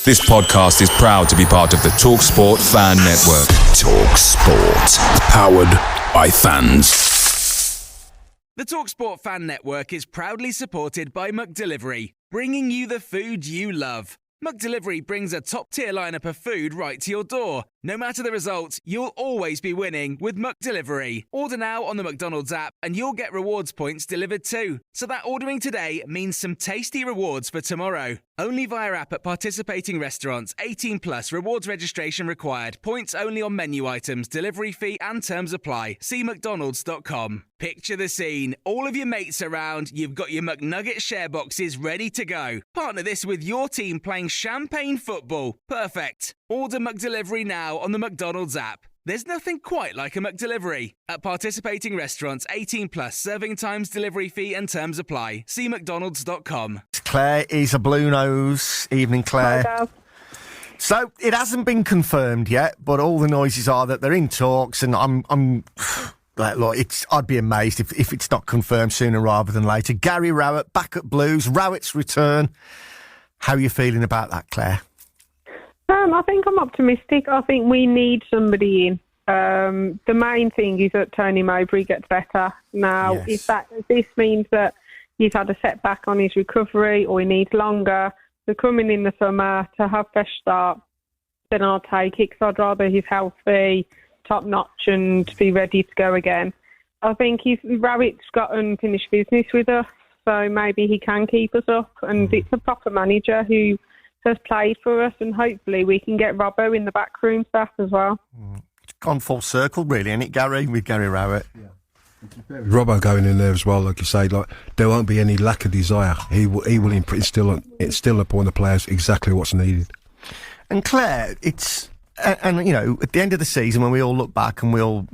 This podcast is proud to be part of the TalkSport Fan Network. TalkSport. Powered by fans. The TalkSport Fan Network is proudly supported by McDelivery, bringing you the food you love. McDelivery brings a top-tier lineup of food right to your door. No matter the result, you'll always be winning with McDelivery. Order now on the McDonald's app and you'll get rewards points delivered too. So that ordering today means some tasty rewards for tomorrow. Only via app at participating restaurants. 18 plus. Rewards registration required. Points only on menu items. Delivery fee and terms apply. See mcdonalds.com. Picture the scene. All of your mates around. You've got your McNugget share boxes ready to go. Partner this with your team playing champagne football. Perfect. Order McDelivery now on the McDonald's app. There's nothing quite like a McDelivery. At participating restaurants, 18 plus, serving times, delivery fee and terms apply. See mcdonalds.com. Claire is a blue nose. Evening, Claire. Hi, Daz. So it hasn't been confirmed yet, but all the noises are that they're in talks, and I'm look, I'd be amazed if it's not confirmed sooner rather than later. Gary Rowett back at Blues, Rowett's return. How are you feeling about that, Claire? I think I'm optimistic. I think we need somebody in. The main thing is that Tony Mowbray gets better. Now, Yes. if this means that he's had a setback on his recovery or he needs longer to come in the summer to have fresh start, then I'll take it, because I'd rather he's healthy, top notch, and be ready to go again. I think Rowett's got unfinished business with us, so maybe he can keep us up, and it's a proper manager who has played for us, and hopefully we can get Robbo in the backroom staff as well. It's gone full circle, really, isn't it, Gary, with Gary Rowett? Yeah. Robbo going in there as well, like you say, like there won't be any lack of desire. He will instill upon the players exactly what's needed. And Claire, it's and you know, at the end of the season when we all look back and we'll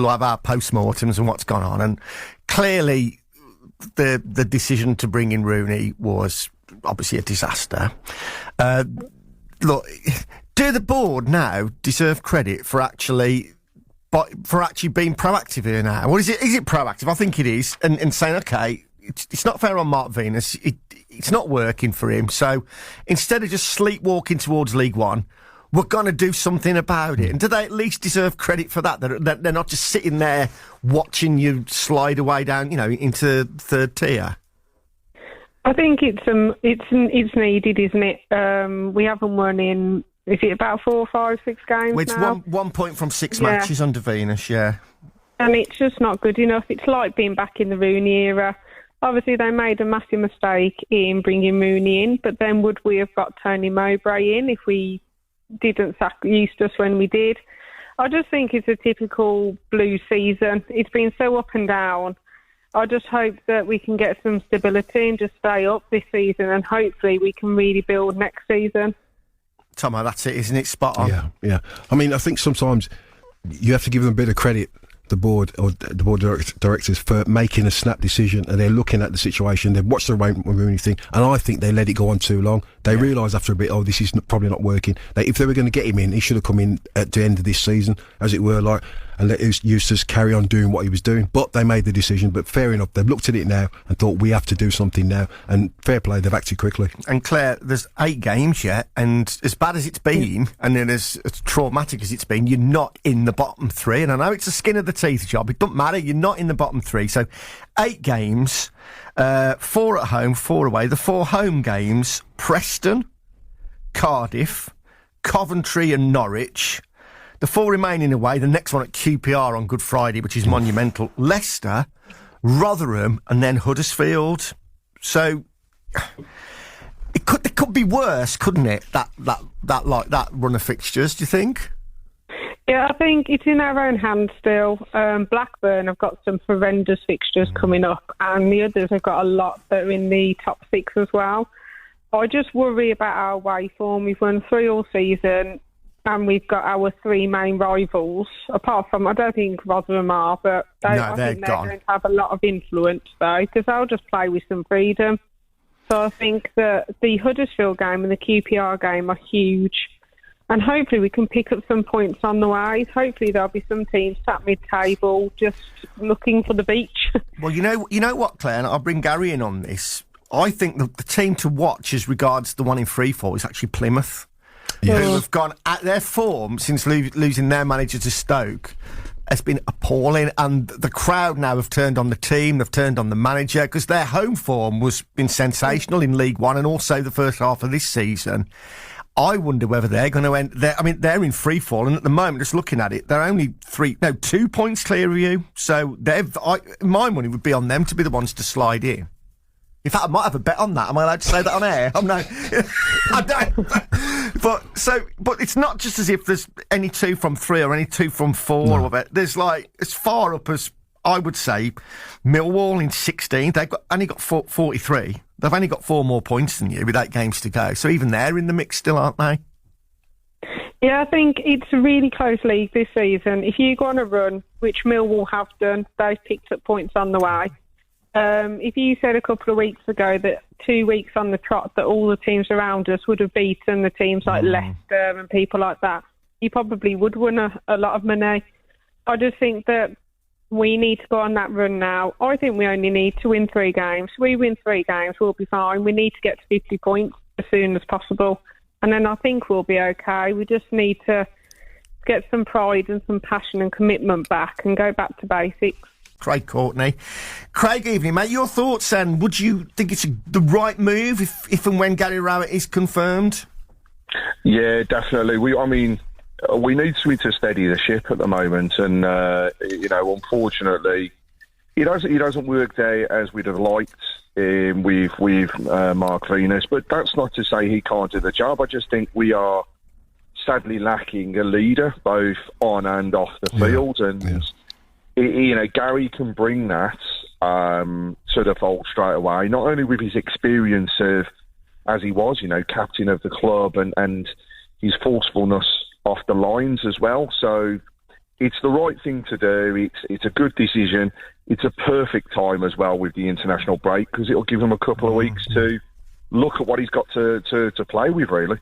have our post-mortems and what's gone on, and clearly the decision to bring in Rooney was obviously a disaster. Look, do the board now deserve credit for actually being proactive here now? What is it? Is it proactive? I think it is. And saying, okay, it's not fair on Mark Venus. It's not working for him. So instead of just sleepwalking towards League One, we're going to do something about it. And do they at least deserve credit for that? That they're not just sitting there watching you slide away down, into third tier. I think it's needed, isn't it? We haven't won in, is it about 4, 5, 6 games Well, it's now? one point from 6 Yeah. matches under Venus, yeah. And it's just not good enough. It's like being back in the Rooney era. Obviously, they made a massive mistake in bringing Rooney in, but then would we have got Tony Mowbray in if we didn't sack Eustace when we did? I just think it's a typical Blues season. It's been so up and down. I just hope that we can get some stability and just stay up this season, and hopefully we can really build next season. Tomo, that's it, isn't it? Spot on. Yeah. I mean, I think sometimes you have to give them a bit of credit, the board or the board directors, for making a snap decision, and they're looking at the situation. They've watched the Rooney thing, and I think they let it go on too long. They realised after a bit, this is probably not working. If they were going to get him in, he should have come in at the end of this season, as it were, and let Eustace carry on doing what he was doing. But they made the decision. But fair enough, they've looked at it now and thought we have to do something now. And fair play, they've acted quickly. And Claire, there's 8 games yet, and as bad as it's been, and then as traumatic as it's been, you're not in the bottom 3. And I know it's a skin of the teeth job. It doesn't matter. You're not in the bottom 3. So 8 games, 4 at home, 4 away. The 4 home games: Preston, Cardiff, Coventry, and Norwich. The 4 remaining away, the next one at QPR on Good Friday, which is monumental. Leicester, Rotherham, and then Huddersfield. So it could be worse, couldn't it? That run of fixtures. Do you think? Yeah, I think it's in our own hands still. Blackburn have got some horrendous fixtures coming up, and the others have got a lot that are in the top 6 as well. I just worry about our away form. We've won 3 all season, and we've got our 3 main rivals. Apart from, I don't think Rotherham are, but I think they're going to have a lot of influence though, because they'll just play with some freedom. So I think that the Huddersfield game and the QPR game are huge, and hopefully we can pick up some points on the way. Hopefully there'll be some teams sat mid-table just looking for the beach. Well, you know what, Claire, and I'll bring Gary in on this. I think the team to watch as regards the one in freefall is actually Plymouth, who have gone at their form since losing their manager to Stoke. Has been appalling, and the crowd now have turned on the team, they've turned on the manager, because their home form was been sensational in League One and also the first half of this season. I wonder whether they're going to end. They're in free fall, and at the moment, just looking at it, they're only 2 points clear of you. So my money would be on them to be the ones to slide in. In fact, I might have a bet on that. Am I allowed to say that on air? I'm no. I don't. But it's not just as if there's any 2 from 3 or any 2 from 4 of it. There's like as far up as I would say Millwall in 16th. They've only got 43. They've only got 4 more points than you with 8 games to go. So even they're in the mix still, aren't they? Yeah, I think it's a really close league this season. If you go on a run, which Millwall have done, they've picked up points on the way. If you said a couple of weeks ago that 2 weeks on the trot that all the teams around us would have beaten the teams like Leicester and people like that, you probably would win a lot of money. I just think that we need to go on that run now. I think we only need to win 3 games. We win 3 games, we'll be fine. We need to get to 50 points as soon as possible. And then I think we'll be okay. We just need to get some pride and some passion and commitment back and go back to basics. Craig Courtney. Craig, evening, mate. Your thoughts, and would you think it's the right move if and when Gary Rowett is confirmed? Yeah, definitely. We need something to steady the ship at the moment, and unfortunately, he doesn't work there as we'd have liked with Mark Venus. But that's not to say he can't do the job. I just think we are sadly lacking a leader, both on and off the field, and. Gary can bring that to the fold straight away, not only with his experience as he was, captain of the club and his forcefulness off the lines as well. So it's the right thing to do. It's a good decision. It's a perfect time as well with the international break, because it'll give him a couple of weeks to look at what he's got to play with, really.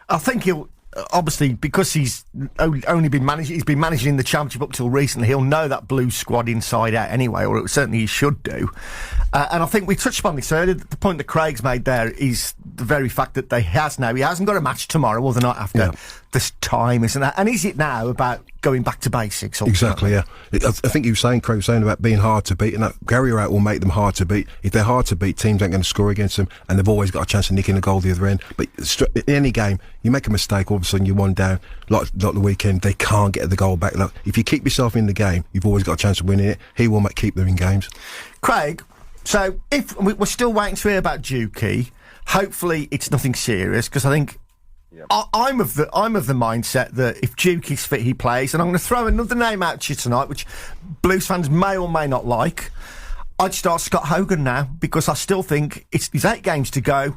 I think he'll... Obviously, because he's only been managing the Championship up till recently, he'll know that Blues squad inside out anyway, or certainly he should do. And I think we touched upon this earlier. The point that Craig's made there is the very fact that he hasn't got a match tomorrow or the night after. Yeah. This time, isn't that? And is it now about going back to basics? Exactly, yeah. I think Craig was saying about being hard to beat, and that Gary Rowett will make them hard to beat. If they're hard to beat, teams aren't going to score against them, and they've always got a chance of nicking a goal the other end. But in any game, you make a mistake, all of a sudden you're 1 down. Like the weekend, they can't get the goal back. Look, if you keep yourself in the game, you've always got a chance of winning it. He will keep them in games. Craig, so if we're still waiting to hear about Dukey, hopefully it's nothing serious, because I think I'm of the mindset that if Dukey's fit, he plays. And I'm going to throw another name out to you tonight, which Blues fans may or may not like. I'd start Scott Hogan now, because I still think there's 8 games to go.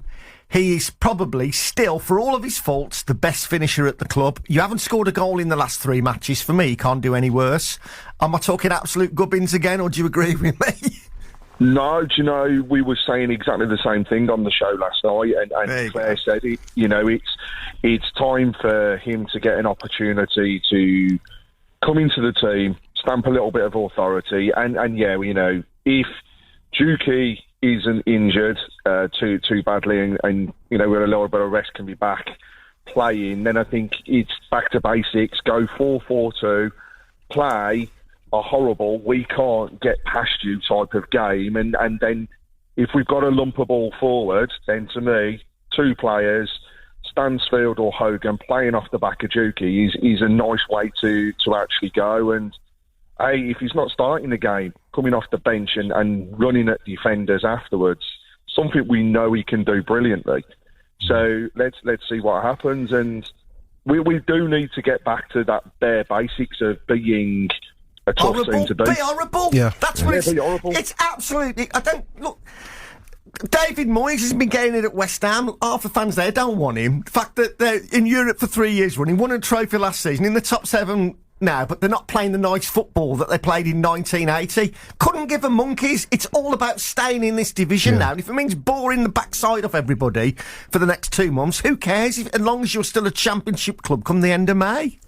He is probably still, for all of his faults, the best finisher at the club. You haven't scored a goal in the last 3 matches. For me, he can't do any worse. Am I talking absolute gubbins again, or do you agree with me? No, do you know, we were saying exactly the same thing on the show last night, and Claire said it. It's time for him to get an opportunity to come into the team, stamp a little bit of authority, and if Dukey isn't injured too badly, and with a little bit of rest can be back playing, then I think it's back to basics. Go 4-4-2, play a horrible, we can't get past you type of game, and then if we've got a lump of ball forward, then to me, 2 players, Stansfield or Hogan, playing off the back of Dukey is a nice way to actually go. And hey, if he's not starting the game, coming off the bench and running at defenders afterwards, something we know he can do brilliantly. So let's see what happens, and we do need to get back to that bare basics of being a tough team to beat. Be horrible. Yeah, that's what be horrible. It's absolutely. I don't look. David Moyes has been getting it at West Ham. Half the fans there don't want him. The fact that they're in Europe for 3 years running, won a trophy last season, in the top 7 now, but they're not playing the nice football that they played in 1980. Couldn't give a monkeys. It's all about staying in this division now. And if it means boring the backside off everybody for the next 2 months, who cares? As long as you're still a Championship club come the end of May.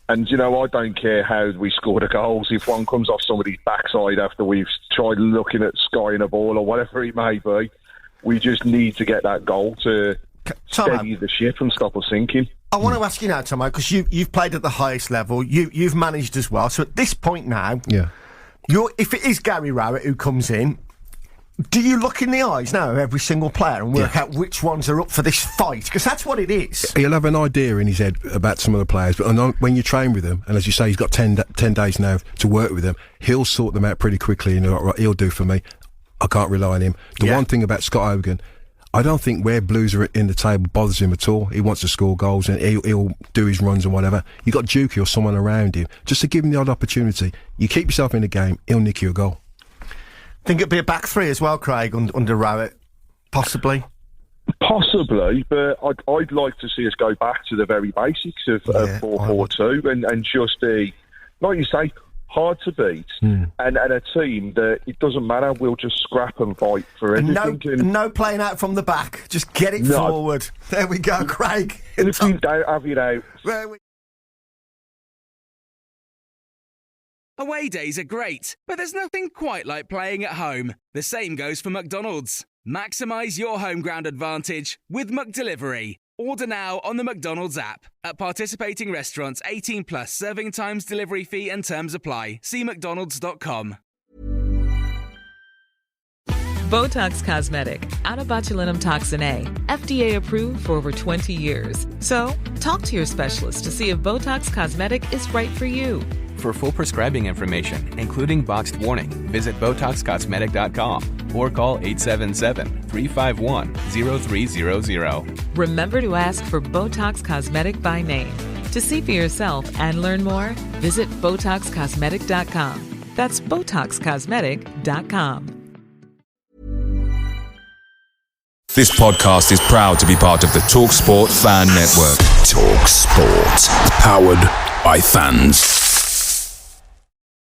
And, you know, I don't care how we score the goals. If one comes off somebody's backside after we've tried looking at skying a ball or whatever it may be, we just need to get that goal to steady the ship and stop us sinking. I want to ask you now, Tomo, because you've played at the highest level. You've managed as well. So at this point now, if it is Gary Rowett who comes in, do you look in the eyes now of every single player and work out which ones are up for this fight? Because that's what it is. He'll have an idea in his head about some of the players, but when you train with them, and as you say, he's got 10 days now to work with them, he'll sort them out pretty quickly, and right, he'll do for me. I can't rely on him. The one thing about Scott Hogan, I don't think where Blues are in the table bothers him at all. He wants to score goals and he'll do his runs and whatever. You got Dukey or someone around him just to give him the odd opportunity. You keep yourself in the game, he'll nick you a goal. Think it'd be a back three as well, Craig, under Rowett, possibly. Possibly, but I'd like to see us go back to the very basics of 4-4-2 and just like you say, hard to beat, and a team that it doesn't matter, we'll just scrap and fight for anything. No playing out from the back, just get it forward. There we go, Craig. And if we don't have it out. Away days are great, but there's nothing quite like playing at home. The same goes for McDonald's. Maximise your home ground advantage with McDelivery. Order now on the McDonald's app. At participating restaurants, 18 plus serving times, delivery fee and terms apply. See mcdonalds.com. Botox Cosmetic, out of botulinum toxin A, FDA approved for over 20 years. So, talk to your specialist to see if Botox Cosmetic is right for you. For full prescribing information, including boxed warning, visit BotoxCosmetic.com or call 877-351-0300. Remember to ask for Botox Cosmetic by name. To see for yourself and learn more, visit BotoxCosmetic.com. That's BotoxCosmetic.com. This podcast is proud to be part of the TalkSport Fan Network. TalkSport. Powered by fans.